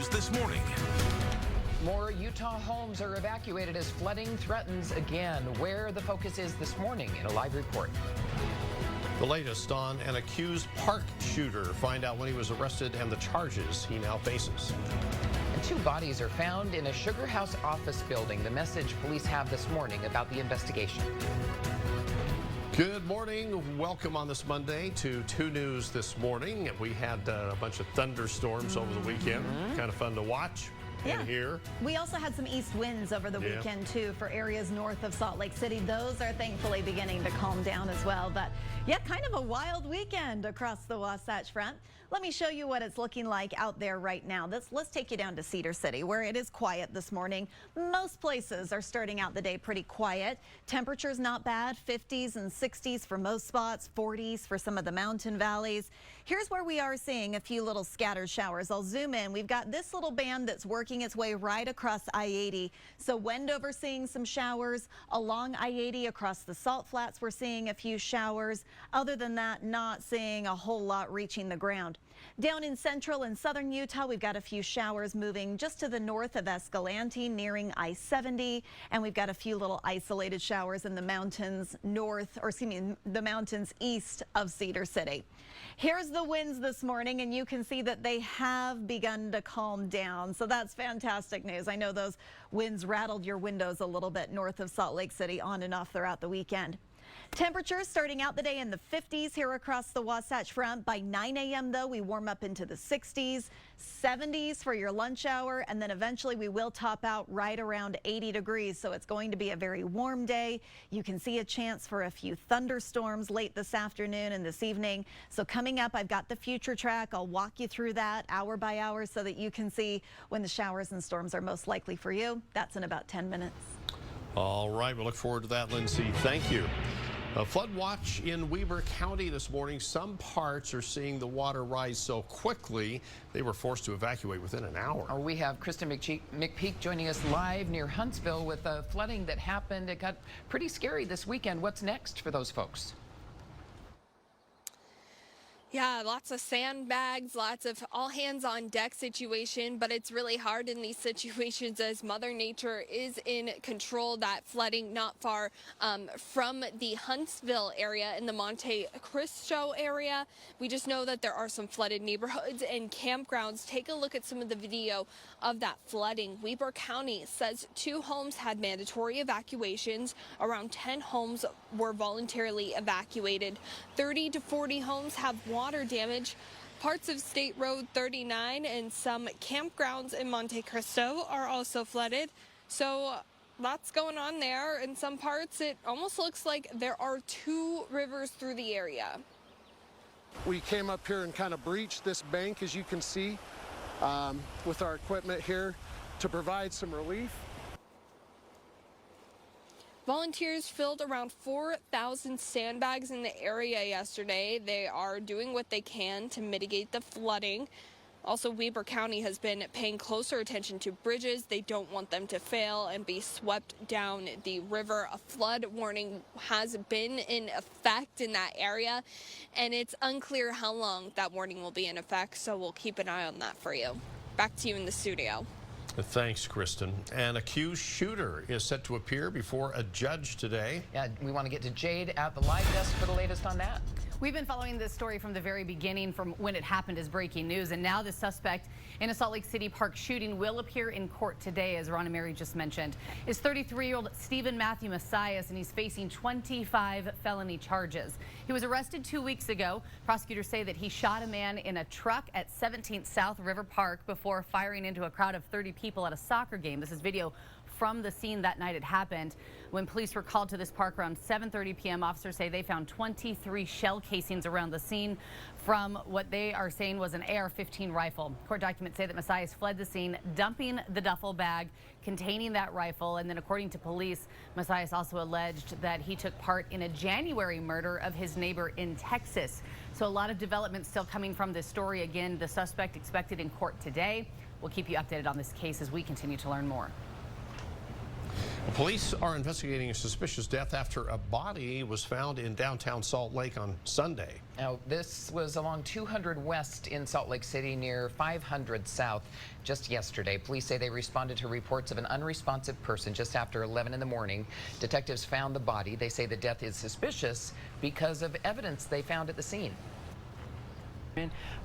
News This Morning. More Utah homes are evacuated as flooding threatens again. Where the focus is this morning in a live report. The latest on an accused park shooter. Find out when he was arrested and the charges he now faces. And 2 bodies are found in a Sugar House office building. The message police have this morning about the investigation. Good morning. Welcome on this Monday to 2 News This Morning. We had a bunch of thunderstorms over the weekend. Kind of fun to watch. And here. We also had some east winds over the weekend, too, for areas north of Salt Lake City. Those are thankfully beginning to calm down as well. But yeah, kind of a wild weekend across the Wasatch Front. Let me show you what it's looking like out there right now. Let's take you down to Cedar City, where it is quiet this morning. Most places are starting out the day pretty quiet. Temperatures not bad, 50s and 60s for most spots, 40s for some of the mountain valleys. Here's where we are seeing a few little scattered showers. I'll zoom in. We've got this little band that's working its way right across I-80. So Wendover seeing some showers. Along I-80 across the Salt Flats, we're seeing a few showers. Other than that, not seeing a whole lot reaching the ground. Down in central and southern Utah, we've got a few showers moving just to the north of Escalante, nearing I-70. And we've got a few little isolated showers in the mountains north, or excuse me, the mountains east of Cedar City. Here's the winds this morning, and you can see that they have begun to calm down. So that's fantastic news. I know those winds rattled your windows a little bit north of Salt Lake City on and off throughout the weekend. Temperatures starting out the day in the 50s here across the Wasatch Front. By 9 a.m. though, we warm up into the 60s, 70s for your lunch hour, and then eventually we will top out right around 80 degrees. So it's going to be a very warm day. You can see a chance for a few thunderstorms late this afternoon and this evening. So coming up, I've got the future track. I'll walk you through that hour by hour so that you can see when the showers and storms are most likely for you. That's in about 10 minutes. All right. We'll look forward to that, Lindsay. Thank you. A flood watch in Weber County this morning. Some parts are seeing the water rise so quickly they were forced to evacuate within an hour. We have Kristen McPeak joining us live near Huntsville with the flooding that happened. It got pretty scary this weekend. What's next for those folks? Yeah, lots of sandbags, lots of all hands on deck situation, but it's really hard in these situations as Mother Nature is in control. That flooding not far from the Huntsville area in the Monte Cristo area. We just know that there are some flooded neighborhoods and campgrounds. Take a look at some of the video of that flooding. Weber County says 2 homes had mandatory evacuations. Around 10 homes were voluntarily evacuated. 30 to 40 homes have water damage. Parts of State Road 39 and some campgrounds in Monte Cristo are also flooded. So lots going on there. In some parts, it almost looks like there are 2 rivers through the area. We came up here and kind of breached this bank, as you can see, with our equipment here to provide some relief. Volunteers filled around 4,000 sandbags in the area yesterday. They are doing what they can to mitigate the flooding. Also, Weber County has been paying closer attention to bridges. They don't want them to fail and be swept down the river. A flood warning has been in effect in that area, and it's unclear how long that warning will be in effect, so we'll keep an eye on that for you. Back to you in the studio. Thanks, Kristen. An accused shooter is set to appear before a judge today. Yeah, we want to get to Jade at the live desk for the latest on that. We've been following this story from the very beginning, from when it happened as breaking news, and now the suspect in a Salt Lake City park shooting will appear in court today, as Ron and Mary just mentioned. Is 33-year-old Stephen Matthew Messias, and he's facing 25 felony charges. He was arrested 2 weeks ago. Prosecutors say that he shot a man in a truck at 17th South River Park before firing into a crowd of 30 people at a soccer game. This is video from the scene that night it happened. When police were called to this park around 7:30 p.m., officers say they found 23 shell casings around the scene from what they are saying was an AR-15 rifle. Court documents say that Messias fled the scene, dumping the duffel bag containing that rifle. And then, according to police, Messias also alleged that he took part in a January murder of his neighbor in Texas. So a lot of development still coming from this story. Again, the suspect expected in court today. We'll keep you updated on this case as we continue to learn more. Police are investigating a suspicious death after a body was found in downtown Salt Lake on Sunday. Now, this was along 200 West in Salt Lake City near 500 South just yesterday. Police say they responded to reports of an unresponsive person just after 11 in the morning. Detectives found the body. They say the death is suspicious because of evidence they found at the scene.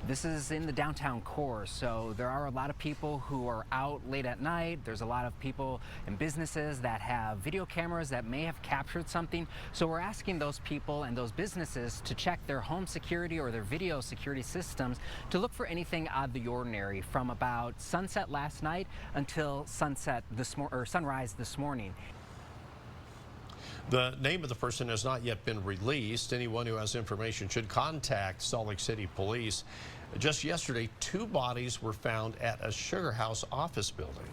This is in the downtown core, so there are a lot of people who are out late at night. There's a lot of people and businesses that have video cameras that may have captured something. So we're asking those people and those businesses to check their home security or their video security systems to look for anything out of the ordinary from about sunset last night until sunrise this morning. The name of the person has not yet been released. Anyone who has information should contact Salt Lake City Police. Just yesterday, 2 bodies were found at a Sugar House office building.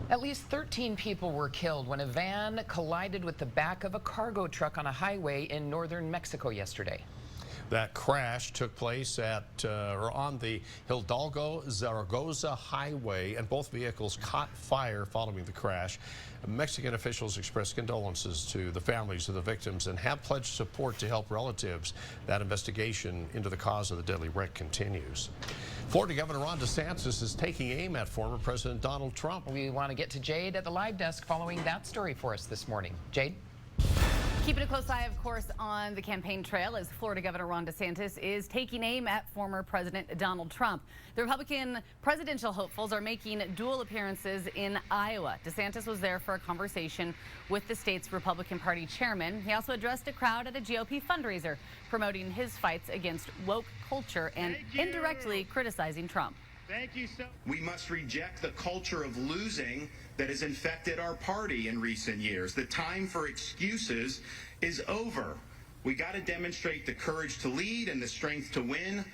At least 13 people were killed when a van collided with the back of a cargo truck on a highway in northern Mexico yesterday. That crash took place on the Hidalgo-Zaragoza highway, and both vehicles caught fire following the crash. Mexican officials expressed condolences to the families of the victims and have pledged support to help relatives. That investigation into the cause of the deadly wreck continues. Florida Governor Ron DeSantis is taking aim at former President Donald Trump. We want to get to Jade at the live desk following that story for us this morning. Jade? Keeping a close eye, of course, on the campaign trail as Florida Governor Ron DeSantis is taking aim at former President Donald Trump. The Republican presidential hopefuls are making dual appearances in Iowa. DeSantis was there for a conversation with the state's Republican Party chairman. He also addressed a crowd at a GOP fundraiser, promoting his fights against woke culture and indirectly criticizing Trump. Thank you so much. We must reject the culture of losing that has infected our party in recent years. The time for excuses is over. We got to demonstrate the courage to lead and the strength to win.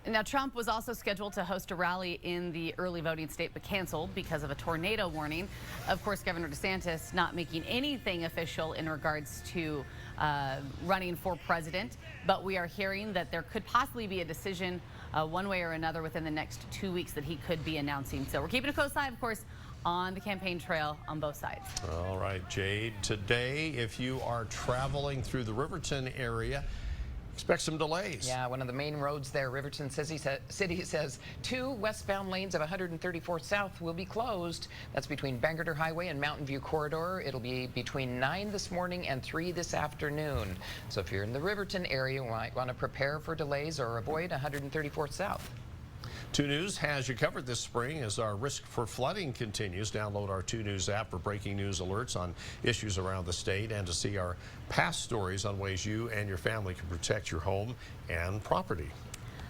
Now, Trump was also scheduled to host a rally in the early voting state, but canceled because of a tornado warning. Of course, Governor DeSantis not making anything official in regards to running for president, but we are hearing that there could possibly be a decision one way or another within the next 2 weeks that he could be announcing. So we're keeping a close eye, of course, on the campaign trail on both sides. All right, Jade, today, if you are traveling through the Riverton area, expect some delays. Yeah, one of the main roads there, Riverton City says 2 westbound lanes of 134 South will be closed. That's between Bangerter Highway and Mountain View Corridor. It'll be between 9 this morning and 3 this afternoon. So if you're in the Riverton area, you might want to prepare for delays or avoid 134 South. 2 News has you covered this spring as our risk for flooding continues. Download our 2 News app for breaking news alerts on issues around the state and to see our past stories on ways you and your family can protect your home and property.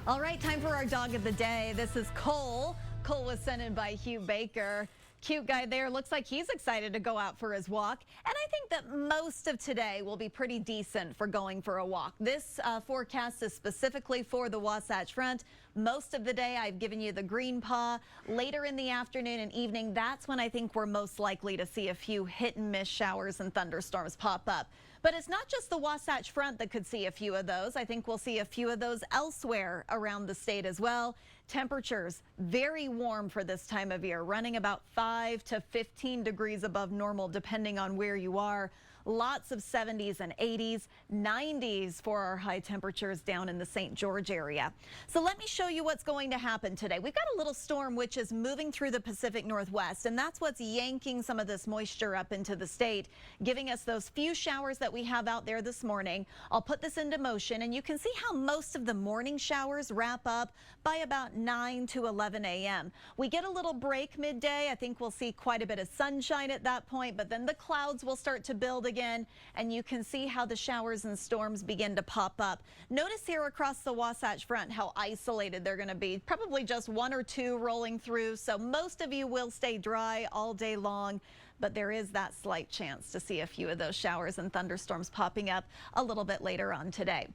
All right, time for our dog of the day. This is Cole. Cole was sent in by Hugh Baker. Cute guy there. Looks like he's excited to go out for his walk. And I think that most of today will be pretty decent for going for a walk. This forecast is specifically for the Wasatch Front. Most of the day, I've given you the green paw. Later in the afternoon and evening, that's when I think we're most likely to see a few hit and miss showers and thunderstorms pop up. But it's not just the Wasatch Front that could see a few of those. I think we'll see a few of those elsewhere around the state as well. Temperatures very warm for this time of year, running about 5 to 15 degrees above normal, depending on where you are. Lots of 70s and 80s, 90s for our high temperatures down in the St. George area. So let me show you what's going to happen today. We've got a little storm which is moving through the Pacific Northwest, and that's what's yanking some of this moisture up into the state, giving us those few showers that we have out there this morning. I'll put this into motion, and you can see how most of the morning showers wrap up by about 9 to 11 a.m. We get a little break midday. I think we'll see quite a bit of sunshine at that point, but then the clouds will start to build again, and you can see how the showers and storms begin to pop up. Notice here across the Wasatch Front how isolated they're going to be. Probably just 1 or 2 rolling through, so most of you will stay dry all day long. But there is that slight chance to see a few of those showers and thunderstorms popping up a little bit later on today.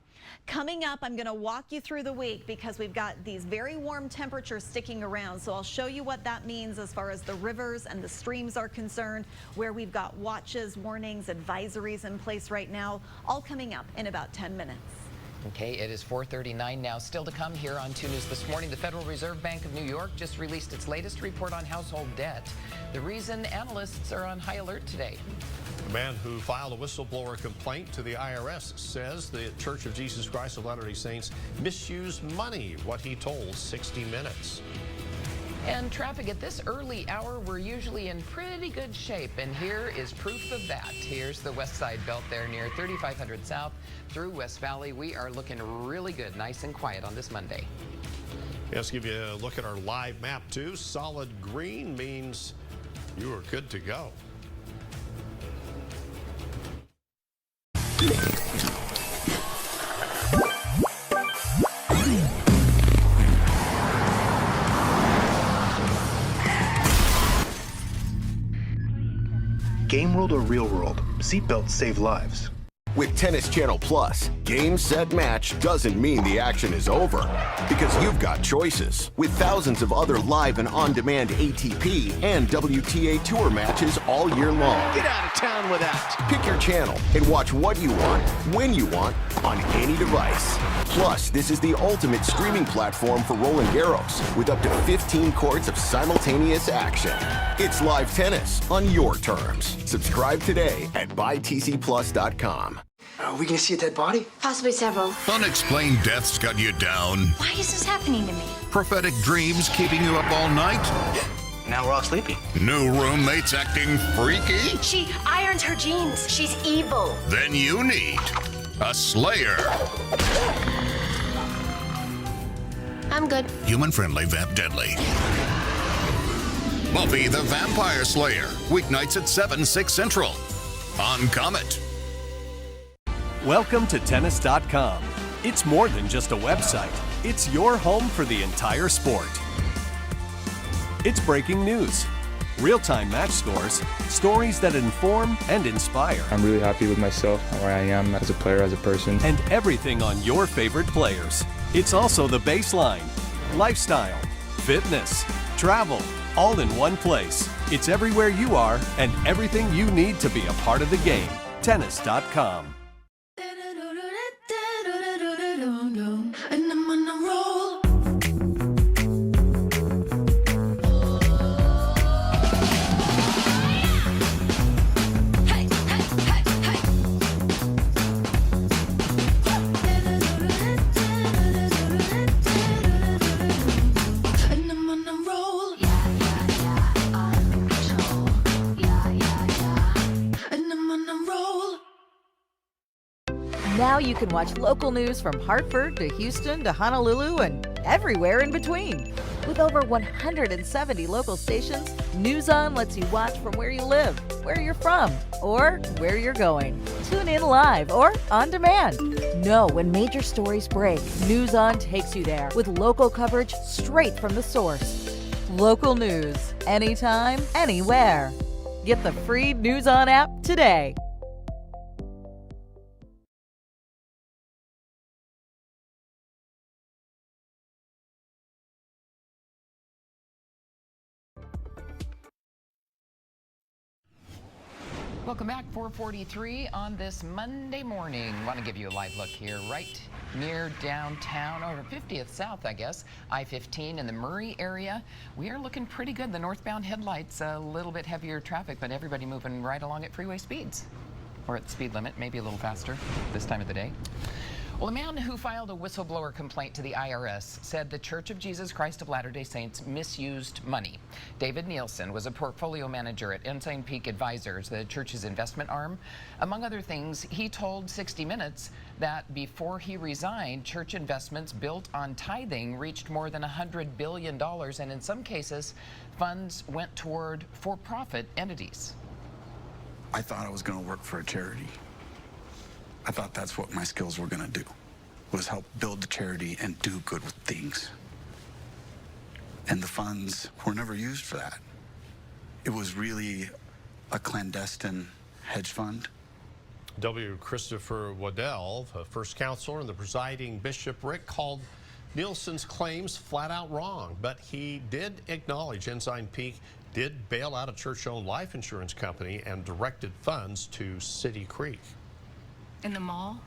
Coming up, I'm going to walk you through the week because we've got these very warm temperatures sticking around. So I'll show you what that means as far as the rivers and the streams are concerned, where we've got watches, warnings, advisories in place right now, all coming up in about 10 minutes. Okay, it is 4:39 now. Still to come here on 2 News this morning. The Federal Reserve Bank of New York just released its latest report on household debt. The reason analysts are on high alert today. The man who filed a whistleblower complaint to the IRS says the Church of Jesus Christ of Latter-day Saints misused money, what he told 60 Minutes. And traffic at this early hour, we're usually in pretty good shape, and here is proof of that. Here's the west side belt there near 3500 South through West Valley. We are looking really good, nice and quiet on this Monday. Let's give you a look at our live map too. Solid green means you are good to go. Game world or real world, seatbelts save lives. With Tennis Channel Plus, game, set, match doesn't mean the action is over, because you've got choices. With thousands of other live and on-demand ATP and WTA Tour matches all year long. Get out of town with that. Pick your channel and watch what you want, when you want, on any device. Plus, this is the ultimate streaming platform for Roland Garros, with up to 15 courts of simultaneous action. It's live tennis on your terms. Subscribe today at buytcplus.com. Are we gonna see a dead body? Possibly several. Unexplained deaths got you down. Why is this happening to me? Prophetic dreams keeping you up all night. Now we're all sleeping. New roommates acting freaky. She irons her jeans. She's evil. Then you need a Slayer. I'm good. Human-friendly, vamp-deadly. Buffy the Vampire Slayer. Weeknights at 7, 6 Central. On Comet. Welcome to Tennis.com. It's more than just a website. It's your home for the entire sport. It's breaking news, real-time match scores, stories that inform and inspire. I'm really happy with myself, where I am as a player, as a person. And everything on your favorite players. It's also the baseline, lifestyle, fitness, travel, all in one place. It's everywhere you are and everything you need to be a part of the game. Tennis.com. Now you can watch local news from Hartford to Houston to Honolulu and everywhere in between. With over 170 local stations, News On lets you watch from where you live, where you're from, or where you're going. Tune in live or on demand. Know when major stories break, News On takes you there with local coverage straight from the source. Local news, anytime, anywhere. Get the free News On app today. Welcome back, 4:43 on this Monday morning. Want to give you a live look here, right near downtown, over 50th South, I guess, I-15 in the Murray area. We are looking pretty good. The northbound headlights, a little bit heavier traffic, but everybody moving right along at freeway speeds, or at the speed limit, maybe a little faster this time of the day. Well, a man who filed a whistleblower complaint to the IRS said the Church of Jesus Christ of Latter-day Saints misused money. David Nielsen was a portfolio manager at Ensign Peak Advisors, the church's investment arm. Among other things, he told 60 Minutes that before he resigned, church investments built on tithing reached more than $100 billion, and in some cases, funds went toward for-profit entities. I thought I was going to work for a charity. I thought that's what my skills were going to do, was help build the charity and do good with things. And the funds were never used for that. It was really a clandestine hedge fund. W. Christopher Waddell, the first counselor and the presiding bishopric, called Nielsen's claims flat out wrong, but he did acknowledge Ensign Peak did bail out a church-owned life insurance company and directed funds to City Creek. In the mall,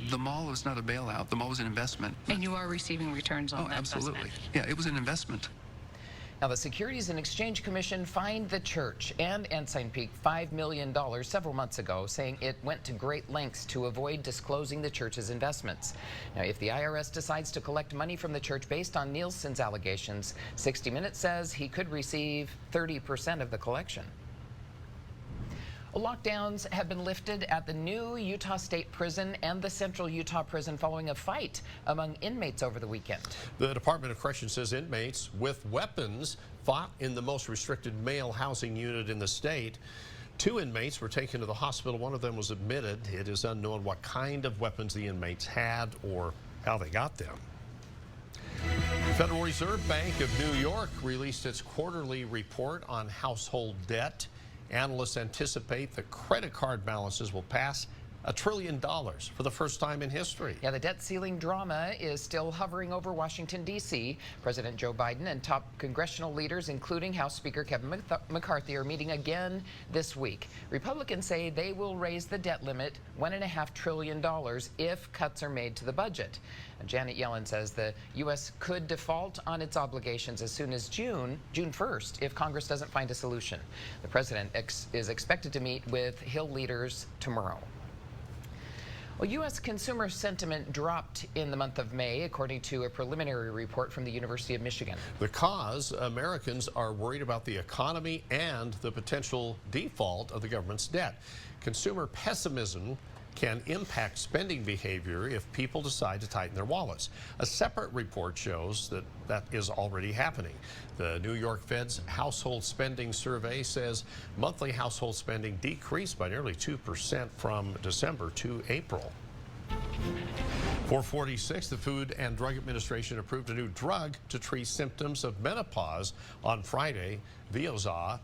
The mall was not a bailout. The mall was an investment. And you are receiving returns on that absolutely. investment? Yeah, it was an investment. Now, the Securities and Exchange Commission fined the church and Ensign Peak $5 million several months ago, saying it went to great lengths to avoid disclosing the church's investments. Now, if the IRS decides to collect money from the church based on Nielsen's allegations, 60 Minutes says he could receive 30% of the collection. Lockdowns have been lifted at the new Utah State Prison and the Central Utah Prison following a fight among inmates over the weekend. The Department of Corrections says inmates with weapons fought in the most restricted male housing unit in the state. 2 inmates were taken to the hospital. One of them was admitted. It is unknown what kind of weapons the inmates had or how they got them. Federal Reserve Bank of New York released its quarterly report on household debt. Analysts anticipate the credit card balances will pass $1 trillion for the first time in history. Yeah, the debt ceiling drama is still hovering over Washington, D.C. President Joe Biden and top congressional leaders, including House Speaker Kevin McCarthy, are meeting again this week. Republicans say they will raise the debt limit $1.5 trillion if cuts are made to the budget. And Janet Yellen says the U.S. could default on its obligations as soon as June 1st if Congress doesn't find a solution. The president is expected to meet with Hill leaders tomorrow. Well, U.S. consumer sentiment dropped in the month of May, according to a preliminary report from the University of Michigan. The cause, Americans are worried about the economy and the potential default of the government's debt. Consumer pessimism can impact spending behavior if people decide to tighten their wallets. A separate report shows that that is already happening. The New York Fed's household spending survey says monthly household spending decreased by nearly 2% from December to April. 446, the Food and Drug Administration approved a new drug to treat symptoms of menopause on Friday. Veozah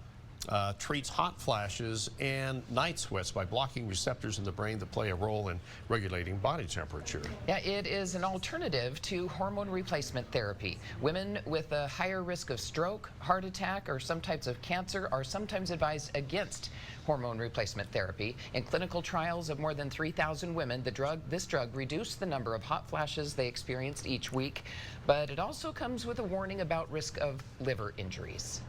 treats hot flashes and night sweats by blocking receptors in the brain that play a role in regulating body temperature. Yeah, it is an alternative to hormone replacement therapy. Women with a higher risk of stroke, heart attack, or some types of cancer are sometimes advised against hormone replacement therapy. In clinical trials of more than 3,000 women, this drug reduced the number of hot flashes they experienced each week, but it also comes with a warning about risk of liver injuries.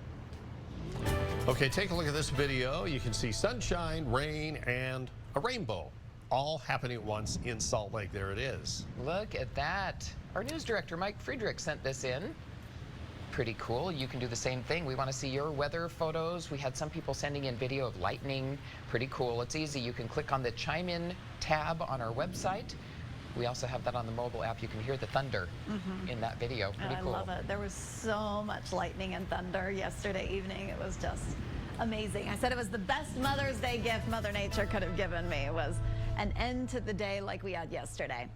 Okay, take a look at this video. You can see sunshine, rain, and a rainbow all happening at once in Salt Lake. There it is. Look at that. Our news director, Mike Friedrich, sent this in. Pretty cool. You can do the same thing. We want to see your weather photos. We had some people sending in video of lightning. Pretty cool. It's easy. You can click on the Chime In tab on our website. We also have that on the mobile app. You can hear the thunder in that video. Pretty cool. I love it. There was so much lightning and thunder yesterday evening. It was just amazing. I said it was the best Mother's Day gift Mother Nature could have given me. It was an end to the day like we had yesterday.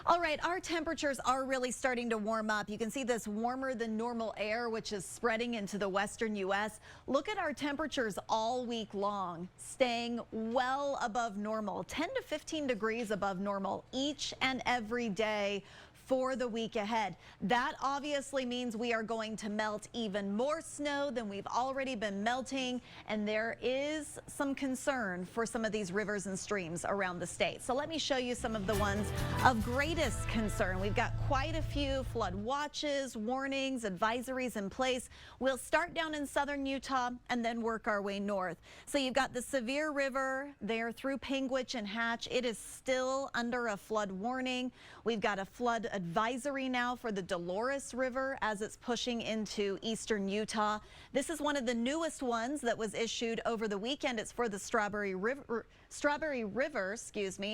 All right, our temperatures are really starting to warm up. You can see this warmer than normal air, which is spreading into the western U.S. Look at our temperatures all week long, staying well above normal, 10 to 15 degrees above normal each and every day for the week ahead. That obviously means we are going to melt even more snow than we've already been melting, and there is some concern for some of these rivers and streams around the state. So let me show you some of the ones of greatest concern. We've got quite a few flood watches, warnings, advisories in place. We'll start down in southern Utah and then work our way north. So you've got the Sevier River there through Panguitch and Hatch. It is still under a flood warning. We've got a flood advisory now for the Dolores River as it's pushing into eastern Utah. This is one of the newest ones that was issued over the weekend. It's for the Strawberry River,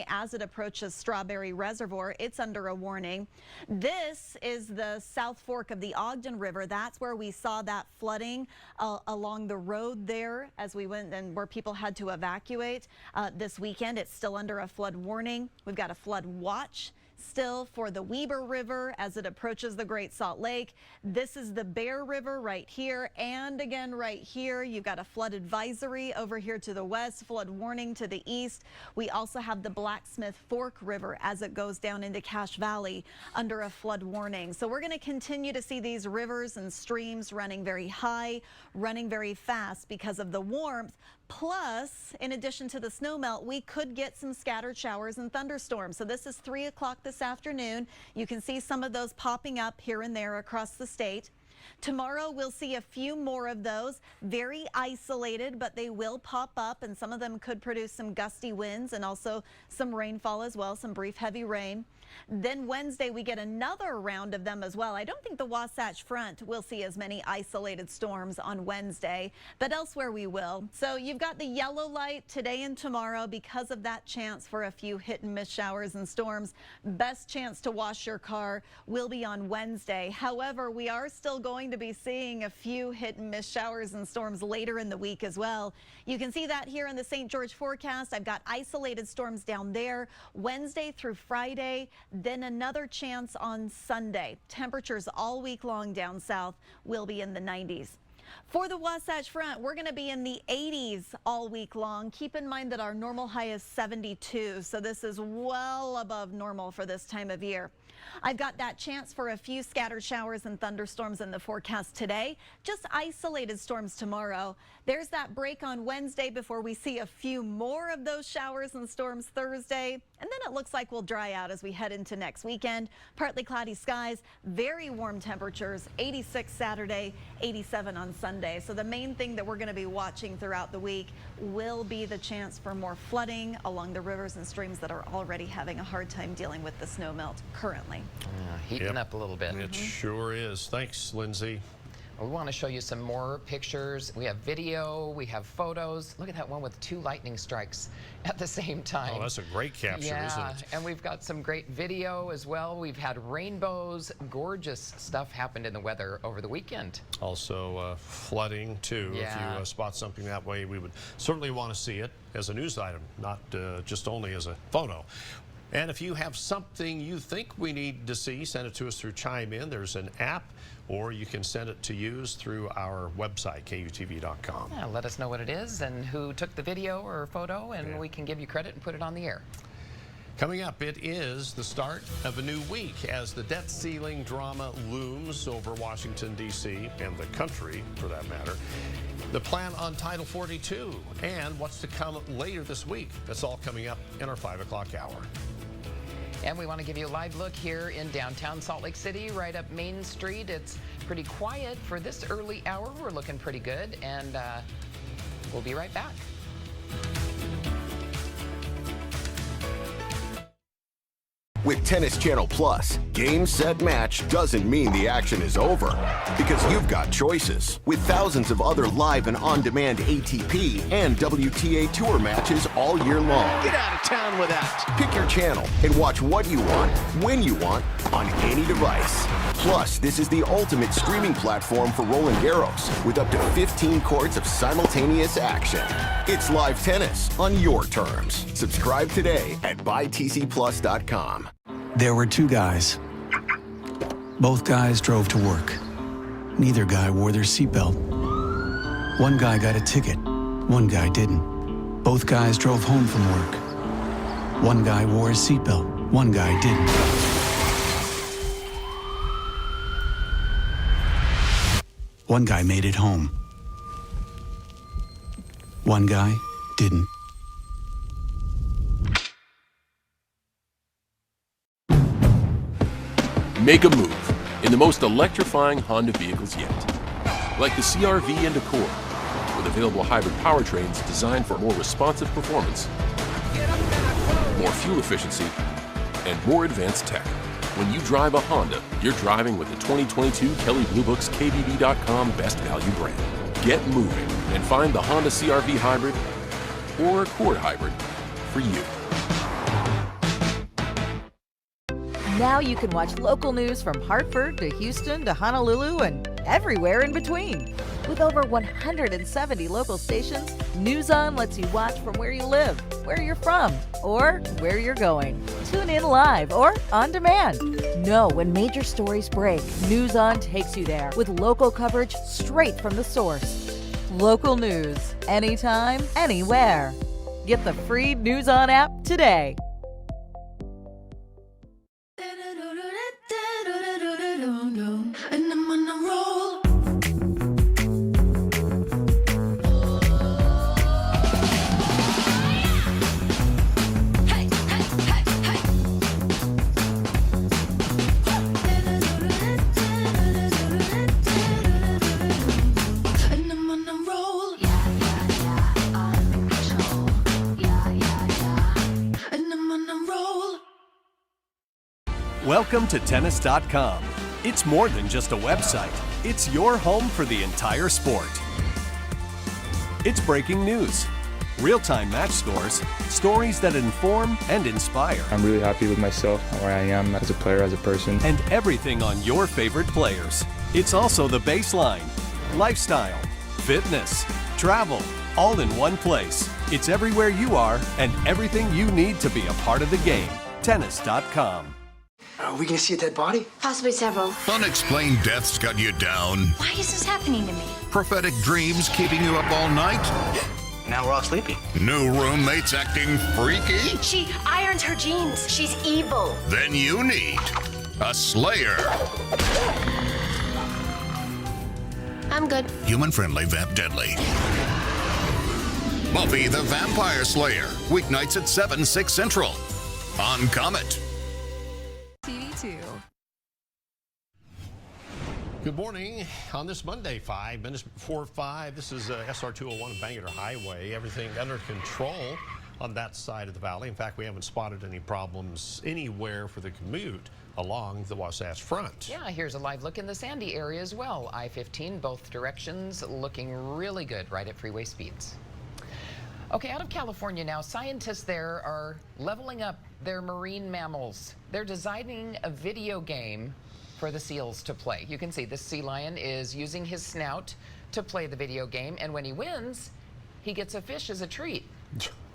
as it approaches Strawberry Reservoir. It's under a warning. This is the South Fork of the Ogden River. That's where we saw that flooding along the road there as we went and where people had to evacuate this weekend. It's still under a flood warning. We've got a flood watch still for the Weber River as it approaches the Great Salt Lake. This is the Bear River right here, and again right here. You've got a flood advisory over here to the west, flood warning to the east. We also have the Blacksmith Fork River as it goes down into Cache Valley under a flood warning. So we're going to continue to see these rivers and streams running very high, running very fast because of the warmth. Plus, in addition to the snowmelt, we could get some scattered showers and thunderstorms. So this is 3 o'clock this afternoon. You can see some of those popping up here and there across the state. Tomorrow, we'll see a few more of those, very isolated, but they will pop up, and some of them could produce some gusty winds and also some rainfall as well, some brief heavy rain. Then Wednesday, we get another round of them as well. I don't think the Wasatch Front will see as many isolated storms on Wednesday, but elsewhere we will. So you've got the yellow light today and tomorrow because of that chance for a few hit and miss showers and storms. Best chance to wash your car will be on Wednesday. However, we are still going to be seeing a few hit and miss showers and storms later in the week as well. You can see that here in the St. George forecast. I've got isolated storms down there Wednesday through Friday. Then another chance on Sunday. Temperatures all week long down south will be in the 90s. For the Wasatch Front, we're going to be in the 80s all week long. Keep in mind that our normal high is 72, so this is well above normal for this time of year. I've got that chance for a few scattered showers and thunderstorms in the forecast today. Just isolated storms tomorrow. There's that break on Wednesday before we see a few more of those showers and storms Thursday. And then it looks like we'll dry out as we head into next weekend. Partly cloudy skies, very warm temperatures, 86 Saturday, 87 on Sunday. So the main thing that we're going to be watching throughout the week will be the chance for more flooding along the rivers and streams that are already having a hard time dealing with the snowmelt currently. Heating up a little bit. It sure is. Thanks, Lindsay. We want to show you some more pictures. We have video, we have photos. Look at that one with 2 lightning strikes at the same time. Oh, that's a great capture, isn't it? And we've got some great video as well. We've had rainbows, gorgeous stuff happened in the weather over the weekend. Also flooding, too. Yeah. If you spot something that way, we would certainly want to see it as a news item, not just only as a photo. And if you have something you think we need to see, send it to us through Chime In. There's an app, or you can send it to use through our website, KUTV.com. Yeah, let us know what it is and who took the video or photo, and we can give you credit and put it on the air. Coming up, it is the start of a new week as the debt ceiling drama looms over Washington, D.C., and the country, for that matter. The plan on Title 42 and what's to come later this week. That's all coming up in our 5 o'clock hour. And we want to give you a live look here in downtown Salt Lake City, right up Main Street. It's pretty quiet for this early hour. We're looking pretty good, and we'll be right back. With Tennis Channel Plus, Game, Set, Match doesn't mean the action is over. Because you've got choices. With thousands of other live and on-demand ATP and WTA Tour matches all year long. Get out of town with that. Pick your channel and watch what you want, when you want, on any device. Plus, this is the ultimate streaming platform for Roland Garros, with up to 15 courts of simultaneous action. It's live tennis on your terms. Subscribe today at buytcplus.com. There were 2 guys. Both guys drove to work. Neither guy wore their seatbelt. One guy got a ticket. One guy didn't. Both guys drove home from work. One guy wore his seatbelt. One guy didn't. One guy made it home. One guy didn't. Make a move in the most electrifying Honda vehicles yet. Like the CR-V and Accord, with available hybrid powertrains designed for more responsive performance, more fuel efficiency, and more advanced tech. When you drive a Honda, you're driving with the 2022 Kelley Blue Book's KBB.com Best Value brand. Get moving and find the Honda CR-V Hybrid or Accord Hybrid for you. Now you can watch local news from Hartford to Houston to Honolulu and everywhere in between With over 170 local stations, News On lets you watch from where you live, where you're from, or where you're going. Tune in live or on demand. Know when major stories break, News On takes you there with local coverage straight from the source. Local news, anytime, anywhere. Get the free News On app today. And I'm on a roll. Hey, hey, hey, hey. And I'm on a roll. I'm in control. And I'm on a roll. Welcome to Tennis.com. It's more than just a website. It's your home for the entire sport. It's breaking news, real-time match scores, stories that inform and inspire, I'm really happy with myself, where I am as a player, as a person. and everything on your favorite players. It's also the baseline, lifestyle, fitness, travel, all in one place. It's everywhere you are and everything you need to be a part of the game. Tennis.com. Are we gonna see a dead body? Possibly several. Unexplained deaths got you down. Why is this happening to me? Prophetic dreams keeping you up all night. Now we're all sleeping. New roommates acting freaky. She irons her jeans. She's evil. Then you need a Slayer. I'm good. Human-friendly, vamp deadly. Buffy the Vampire Slayer. Weeknights at 7, 6 Central. On Comet. TV2. Good morning on this Monday, 5 minutes before 5. This is SR 201 and Bangor Highway. Everything under control on that side of the valley. In fact, we haven't spotted any problems anywhere for the commute along the Wasatch Front. Yeah, here's a live look in the Sandy area as well. I-15, both directions, looking really good right at freeway speeds. Okay, out of California now, scientists there are leveling up their marine mammals. They're designing a video game for the seals to play. You can see this sea lion is using his snout to play the video game, and when he wins, he gets a fish as a treat.